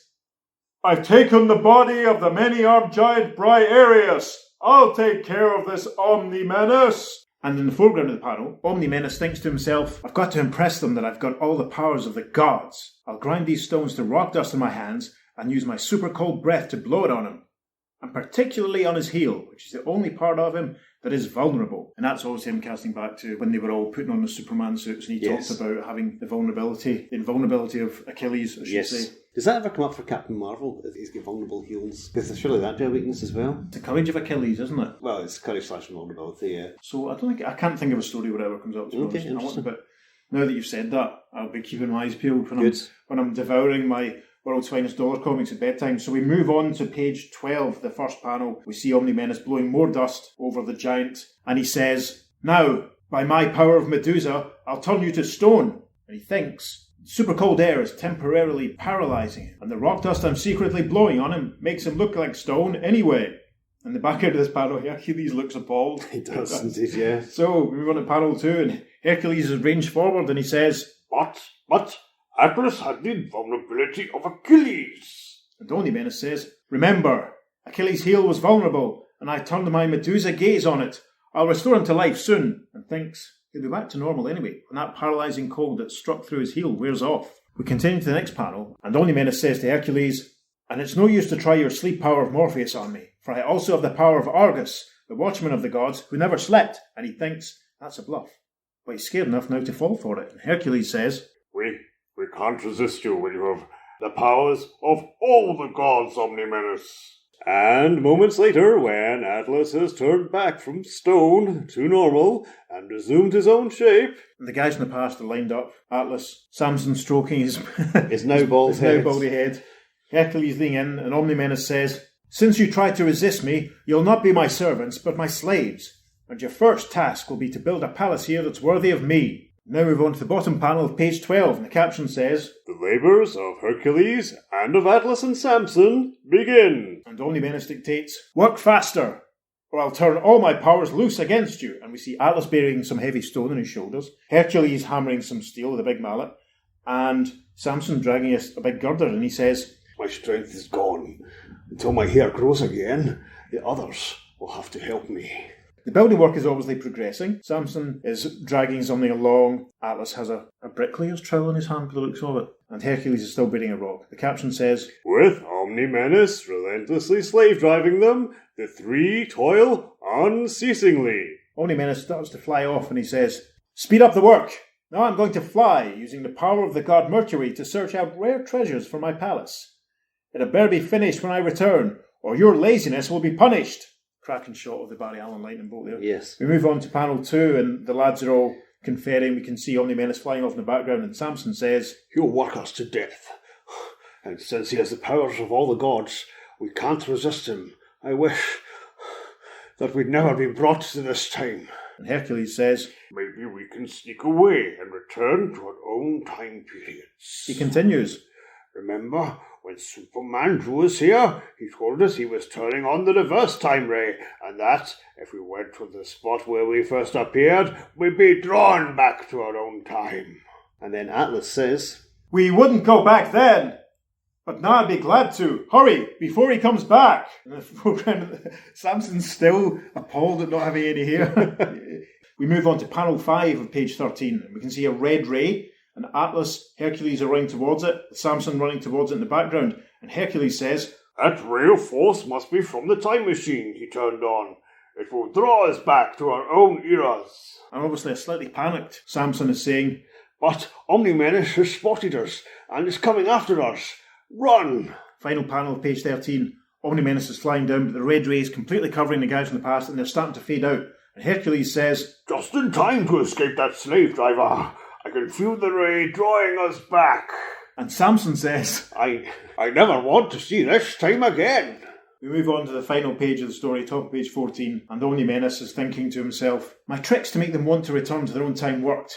I've taken the body of the many-armed giant Briareus. I'll take care of this Omni-Menace. And in the foreground of the panel, Omni-Menace thinks to himself, I've got to impress them that I've got all the powers of the gods. I'll grind these stones to rock dust in my hands and use my super cold breath to blow it on him. And particularly on his heel, which is the only part of him that is vulnerable. And that's always him casting back to when they were all putting on the Superman suits, and he talked about having the invulnerability of Achilles, I should say. Does that ever come up for Captain Marvel? He's got vulnerable heels? Because surely that'd be a weakness as well. It's the courage of Achilles, isn't it? Well, it's courage / vulnerability, yeah. So I can't think of a story where it ever comes up. Okay, interesting. But now that you've said that, I'll be keeping my eyes peeled when I'm devouring my World's Finest Dollar comics at bedtime. So we move on to page 12, the first panel. We see Omni-Menace blowing more dust over the giant, and he says, Now, by my power of Medusa, I'll turn you to stone. And he thinks, Super cold air is temporarily paralysing him, and the rock dust I'm secretly blowing on him makes him look like stone anyway. In the background of this panel, Hercules looks appalled. He does indeed, yeah. So, we move on to panel 2, and Hercules is ranged forward, and he says, But Atlas had the vulnerability of Achilles. And Onymenes says, Remember, Achilles' heel was vulnerable, and I turned my Medusa gaze on it. I'll restore him to life soon, and thinks he'll be back to normal anyway, when that paralysing cold that struck through his heel wears off. We continue to the next panel, and Onymenes says to Hercules, And it's no use to try your sleep power of Morpheus on me, for I also have the power of Argus, the watchman of the gods, who never slept, and he thinks that's a bluff. But he's scared enough now to fall for it, and Hercules says, We can't resist you when you have the powers of all the gods, Omnimenes. And moments later, when Atlas has turned back from stone to normal and resumed his own shape, and the guys in the past are lined up. Atlas, Samson stroking his now bald head. baldy head. Hercules leaning in, and Omnimenes says, Since you try to resist me, you'll not be my servants, but my slaves. And your first task will be to build a palace here that's worthy of me. Now move on to the bottom panel of page 12, and the caption says, The labours of Hercules and of Atlas and Samson begin. And Onymenes dictates, Work faster, or I'll turn all my powers loose against you. And we see Atlas bearing some heavy stone on his shoulders, Hercules hammering some steel with a big mallet, and Samson dragging a big girder, and he says, My strength is gone. Until my hair grows again, the others will have to help me. The building work is obviously progressing. Samson is dragging something along. Atlas has a bricklayer's trowel in his hand, by the looks of it. And Hercules is still beating a rock. The caption says, With Omnimenes relentlessly slave driving them, the three toil unceasingly. Onymenes starts to fly off and he says, Speed up the work! Now I'm going to fly, using the power of the god Mercury to search out rare treasures for my palace. It had better be finished when I return, or your laziness will be punished. Cracking shot of the Barry Allen lightning bolt there. Yes. We move on to panel 2, and the lads are all conferring. We can see Onymenes flying off in the background, and Samson says, He'll work us to death. And since he has the powers of all the gods, we can't resist him. I wish that we'd never been brought to this time. And Hercules says, Maybe we can sneak away and return to our own time periods. He continues, Remember, when Superman drew us here, he told us he was turning on the reverse time ray, and that, if we went to the spot where we first appeared, we'd be drawn back to our own time. And then Atlas says, We wouldn't go back then, but now I'd be glad to. Hurry, before he comes back. In the foreground, Samson's still appalled at not having any hair. We move on to panel 5 of page 13, and we can see a red ray, and Atlas, Hercules are running towards it, Samson running towards it in the background, and Hercules says, That ray of force must be from the time machine he turned on. It will draw us back to our own eras. And obviously a slightly panicked Samson is saying, But Omnimenes has spotted us, and is coming after us. Run! Final panel of page 13, Omnimenes is flying down, but the red ray is completely covering the guys in the past, and they're starting to fade out. And Hercules says, Just in time to escape that slave driver. I can feel the ray drawing us back. And Samson says, I never want to see this time again. We move on to the final page of the story, top of page 14, and Onymenes is thinking to himself, My tricks to make them want to return to their own time worked,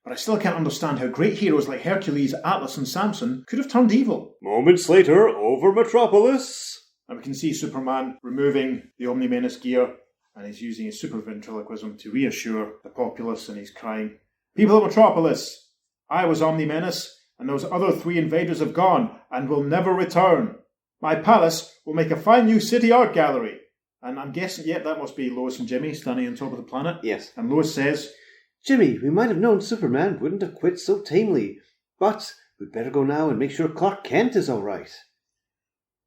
but I still can't understand how great heroes like Hercules, Atlas and Samson could have turned evil. Moments later, over Metropolis. And we can see Superman removing the Omnimenes gear, and he's using his super ventriloquism to reassure the populace, and he's crying, People of Metropolis, I was Omnimenes, and those other 3 invaders have gone, and will never return. My palace will make a fine new city art gallery. And I'm guessing, that must be Lois and Jimmy standing on top of the planet. Yes. And Lois says, Jimmy, we might have known Superman wouldn't have quit so tamely, but we'd better go now and make sure Clark Kent is all right.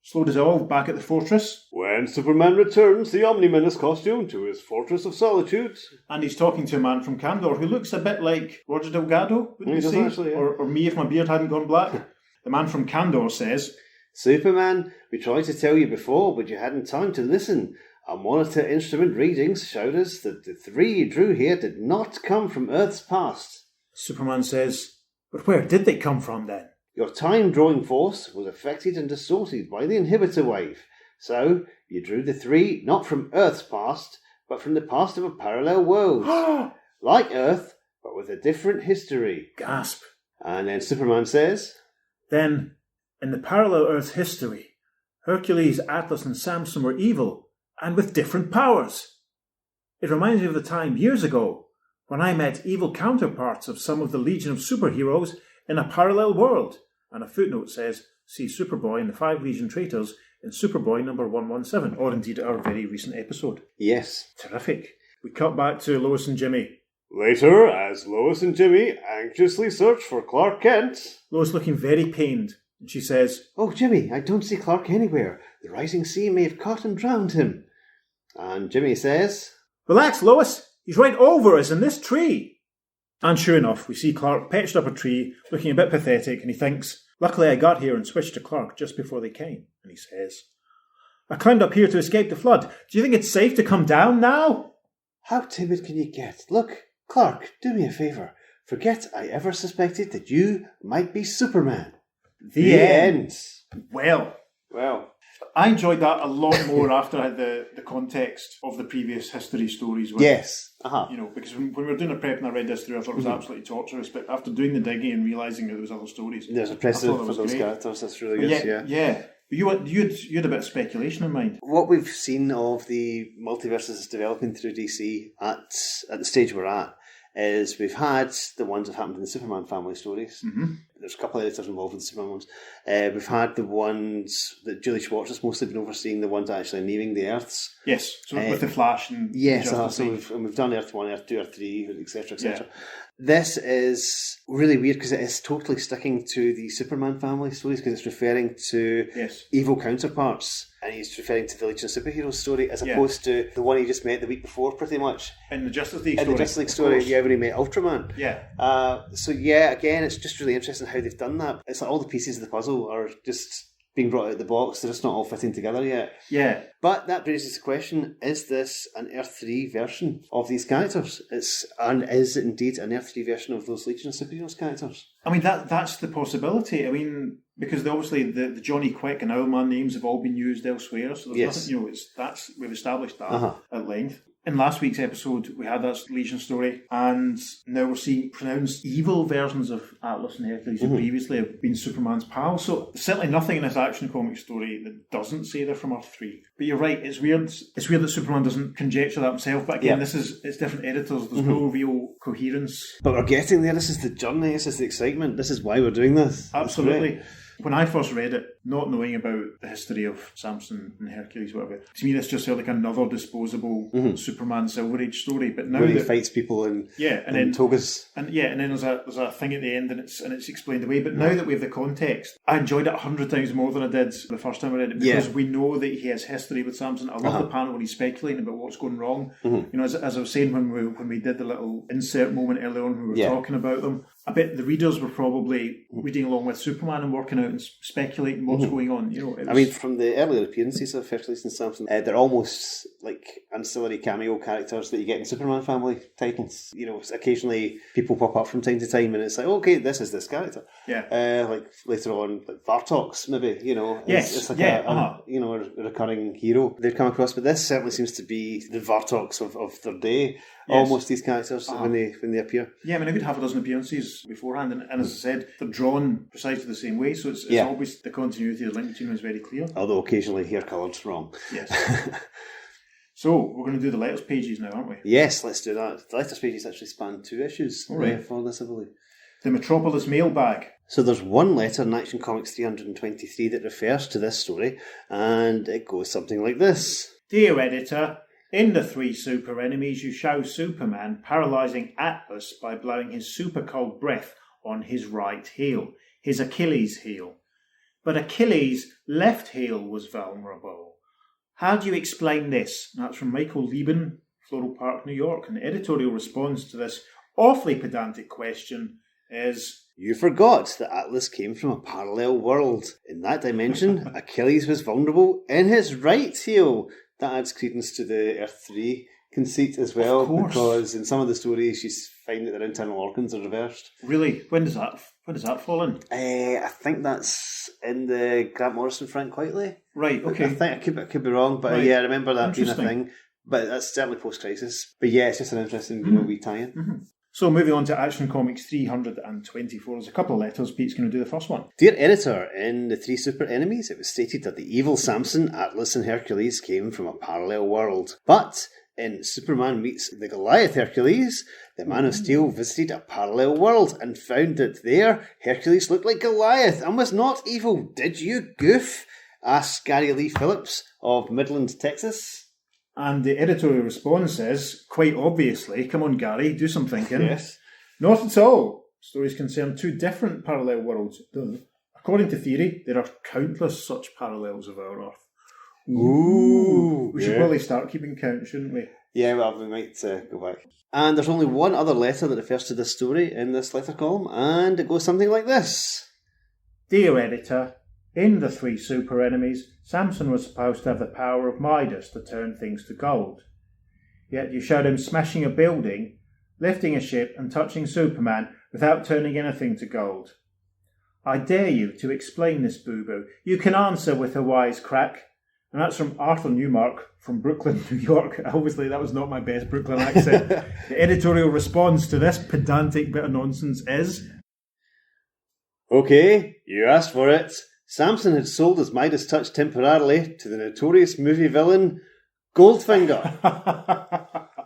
Slow dissolve back at the fortress. When Superman returns the Omnimenes costume to his Fortress of Solitude. And he's talking to a man from Candor who looks a bit like Roger Delgado, wouldn't you does say? actually, yeah. Or me if my beard hadn't gone black. The man from Candor says, Superman, we tried to tell you before, but you hadn't time to listen. Our monitor instrument readings showed us that the 3 you drew here did not come from Earth's past. Superman says, But where did they come from then? Your time-drawing force was affected and distorted by the inhibitor wave. So, you drew the 3 not from Earth's past, but from the past of a parallel world. Like Earth, but with a different history. Gasp. And then Superman says, Then, in the parallel Earth history, Hercules, Atlas and Samson were evil, and with different powers. It reminds me of the time years ago when I met evil counterparts of some of the Legion of Superheroes in a parallel world. And a footnote says, see Superboy and the 5 Legion traitors in Superboy number 117, or indeed our very recent episode. yes. Terrific. We cut back to Lois and Jimmy. Later, as Lois and Jimmy anxiously search for Clark Kent, Lois looking very pained, and she says, Oh, Jimmy, I don't see Clark anywhere. The rising sea may have caught and drowned him. And Jimmy says, Relax, Lois. He's right over us in this tree. And sure enough, we see Clark perched up a tree, looking a bit pathetic, and he thinks, Luckily I got here and switched to Clark just before they came. And he says, I climbed up here to escape the flood. Do you think it's safe to come down now? How timid can you get? Look, Clark, do me a favour. Forget I ever suspected that you might be Superman. The end. Well, I enjoyed that a lot more after I had the context of the previous history stories. Where, Yes. Uh-huh. You know, because when we were doing a prep and I read this through, I thought it was absolutely torturous. But after doing the digging and realising that there was other stories, There's a I thought precedent it for was those great. characters. That's really good, Yeah. But you had a bit of speculation in mind. What we've seen of the multiverses developing through DC at the stage we're at is we've had the ones that happened in the Superman family stories. Mm-hmm. There's a couple of editors involved with the Superman ones. We've had the ones that Julie Schwartz has mostly been overseeing, the ones actually naming the Earths. Yes, so with the Flash and Yes, Justice so League. we've done Earth 1, Earth 2, Earth 3, etc., etc. This is really weird because it is totally sticking to the Superman family stories because it's referring to evil counterparts. And he's referring to the Legion of Superheroes story as opposed to the one he just met the week before, pretty much. In the Justice League In story. the Justice League story, when he met Ultraman. Yeah. So again, it's just really interesting how they've done that. It's like all the pieces of the puzzle are just being brought out of the box. They're just not all fitting together yet. Yeah. But that raises the question, is this an Earth 3 version of these characters? And is it indeed an Earth 3 version of those Legion of Superheroes characters? I mean, that's the possibility. I mean, because obviously the Johnny Quick and Owlman names have all been used elsewhere, so there's nothing, we've established that at length. In last week's episode, we had that Legion story, and now we're seeing pronounced evil versions of Atlas and Hercules who previously have been Superman's pals. So certainly nothing in this Action Comic story that doesn't say they're from Earth 3. But you're right, it's weird. It's weird that Superman doesn't conjecture that himself. But again, it's different editors. There's no real coherence. But we're getting there. This is the journey. This is the excitement. This is why we're doing this. Absolutely. When I first read it, not knowing about the history of Samson and Hercules, whatever, to me this just felt like another disposable Superman Silver Age story. But now where he fights people in togas. And then there's a thing at the end and it's explained away. But now that we have the context, I enjoyed it 100 times more than I did the first time I read it because we know that he has history with Samson. I love the panel where he's speculating about what's going wrong. You know, as I was saying when we did the little insert moment earlier on, when we were talking about them. I bet the readers were probably reading along with Superman and working out and speculating what's going on. You know, I mean, from the earlier appearances of Hercules and Samson, they're almost like ancillary cameo characters that you get in Superman family titles. You know, occasionally people pop up from time to time, and it's like, okay, this is this character. Yeah. Like later on, like Vartox, maybe. You know, it's like a recurring hero they've come across. But this certainly seems to be the Vartox of their day. Almost these characters when they appear. Yeah, I mean, a good half a dozen appearances beforehand, and as I said, they're drawn precisely the same way, so it's always the continuity, the link between them is very clear. Although occasionally hair colour's wrong. Yes. So we're going to do the letters pages now, aren't we? Yes, let's do that. The letters pages actually span 2 issues for this, I believe. The Metropolis mailbag. So there's one letter in Action Comics 323 that refers to this story, and it goes something like this. Dear Editor, in the 3 super enemies, you show Superman paralysing Atlas by blowing his super cold breath on his right heel, his Achilles heel. But Achilles' left heel was vulnerable. How do you explain this? That's from Michael Lieben, Floral Park, New York. And the editorial response to this awfully pedantic question is... You forgot that Atlas came from a parallel world. In that dimension, Achilles was vulnerable in his right heel. That adds credence to the Earth 3 conceit as well, because in some of the stories you find that their internal organs are reversed. Really? When does that fall in? I think that's in the Grant Morrison, Frank Quitely. Right, okay. I think I could be wrong, but I remember that being a thing. But that's certainly post-crisis. But yeah, it's just an interesting wee tie-in. So moving on to Action Comics 324, there's a couple of letters. Pete's going to do the first one. Dear editor, in the Three Super Enemies, it was stated that the evil Samson, Atlas and Hercules came from a parallel world. But in Superman Meets the Goliath Hercules, the Man of Steel visited a parallel world and found that there Hercules looked like Goliath and was not evil. Did you goof? Asked Gary Lee Phillips of Midland, Texas. And the editorial response is, quite obviously, come on Gary, do some thinking. Yes. Not at all. Stories concern two different parallel worlds. According to theory, there are countless such parallels of our Earth. Ooh. We should probably start keeping count, shouldn't we? Yeah, well, we might go back. And there's only one other letter that refers to this story in this letter column, and it goes something like this. Dear editor, in the Three Super Enemies, Samson was supposed to have the power of Midas to turn things to gold. Yet you showed him smashing a building, lifting a ship and touching Superman without turning anything to gold. I dare you to explain this, boo-boo. You can answer with a wise crack. And that's from Arthur Newmark from Brooklyn, New York. Obviously, that was not my best Brooklyn accent. The editorial response to this pedantic bit of nonsense is... Okay, you asked for it. Samson had sold his Midas touch temporarily to the notorious movie villain Goldfinger.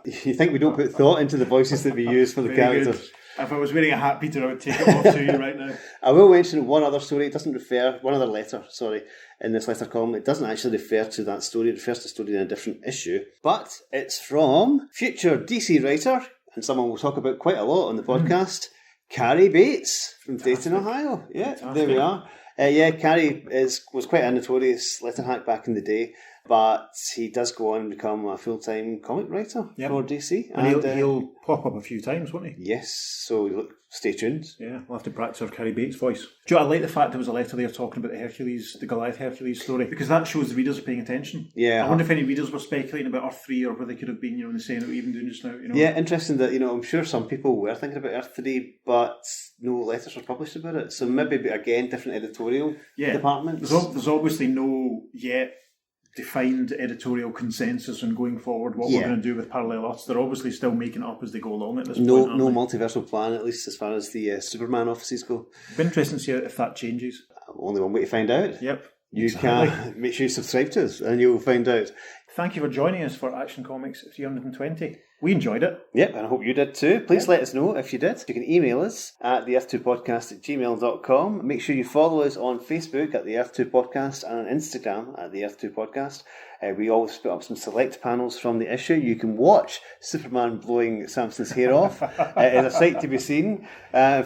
You think we don't put thought into the voices that we use for the characters? Good. If I was wearing a hat, Peter, I would take it off to you right now. I will mention one other story. It doesn't refer, one other letter, sorry, in this letter column. It doesn't actually refer to that story. It refers to the story in a different issue. But it's from future DC writer, and someone we'll talk about quite a lot on the podcast, Carrie Bates from Dayton, Ohio. Yeah, there we are. Carrie was quite a notorious letter hack back in the day, but he does go on and become a full-time comic writer for DC. And he'll pop up a few times, won't he? Yes, so stay tuned. Yeah, we'll have to practice our Carrie Bates voice. Do you know, I like the fact there was a letter there talking about the Goliath Hercules story, because that shows the readers are paying attention. Yeah. I wonder if any readers were speculating about Earth 3 or where they could have been, in the saying that we're even doing just now. Yeah, interesting that, I'm sure some people were thinking about Earth 3, but no letters were published about it. So maybe, again, different editorial departments. There's obviously no yet defined editorial consensus on going forward what we're going to do with parallel Earths. They're obviously still making it up as they go along at this point. No multiversal plan, at least as far as the Superman offices go. It'd be interesting to see if that changes. Only one way to find out. Yep. You can make sure you subscribe to us and you'll find out. Thank you for joining us for Action Comics 320. We enjoyed it. Yep, and I hope you did too. Please let us know if you did. You can email us at theearth2podcast@gmail.com. Make sure you follow us on Facebook at the Earth2 Podcast and on Instagram at the Earth2 Podcast. We always put up some select panels from the issue. You can watch Superman blowing Samson's hair off. It's a sight to be seen.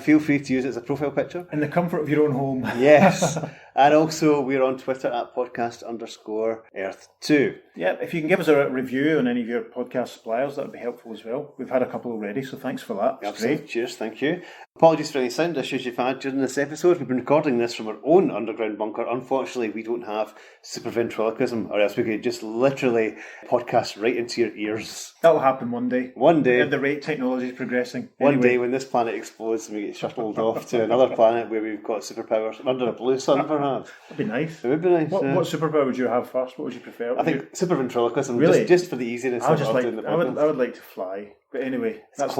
Feel free to use it as a profile picture. In the comfort of your own home. Yes. And also, we're on Twitter at podcast_Earth2. Yeah, if you can give us a review on any of your podcast suppliers, that would be helpful as well. We've had a couple already, so thanks for that. Absolutely. Great. Cheers, thank you. Apologies for any sound issues you've had during this episode. We've been recording this from our own underground bunker. Unfortunately, we don't have super ventriloquism, or else we could just literally podcast right into your ears. That'll happen one day. One day. At the rate technology is progressing. One day when this planet explodes and we get shuttled off to another planet where we've got superpowers under a blue sun, perhaps. That'd be nice. It would be nice. What superpower would you have first? What would you prefer? I think super ventriloquism, really? just for the easiness of doing the podcast. I would like to fly. But anyway, it's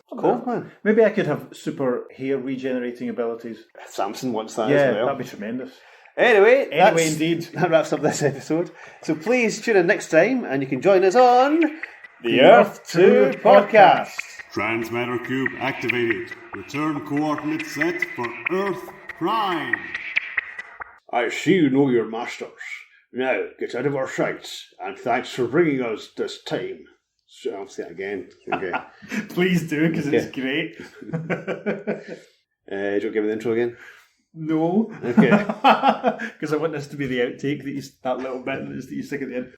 cold, man. Maybe I could have super hair regenerating abilities. Samson wants that as well. That'd be tremendous. Anyway, indeed. That wraps up this episode. So please tune in next time and you can join us on the Earth 2 Podcast. Transmatter Cube activated. Return coordinates set for Earth Prime. I see you know your masters. Now, get out of our sights, and thanks for bringing us this time. So I'll say it again. Okay. Please do, because it's great. Do you give me the intro again? No. Okay. Because I want this to be the outtake, that little bit that you stick at the end.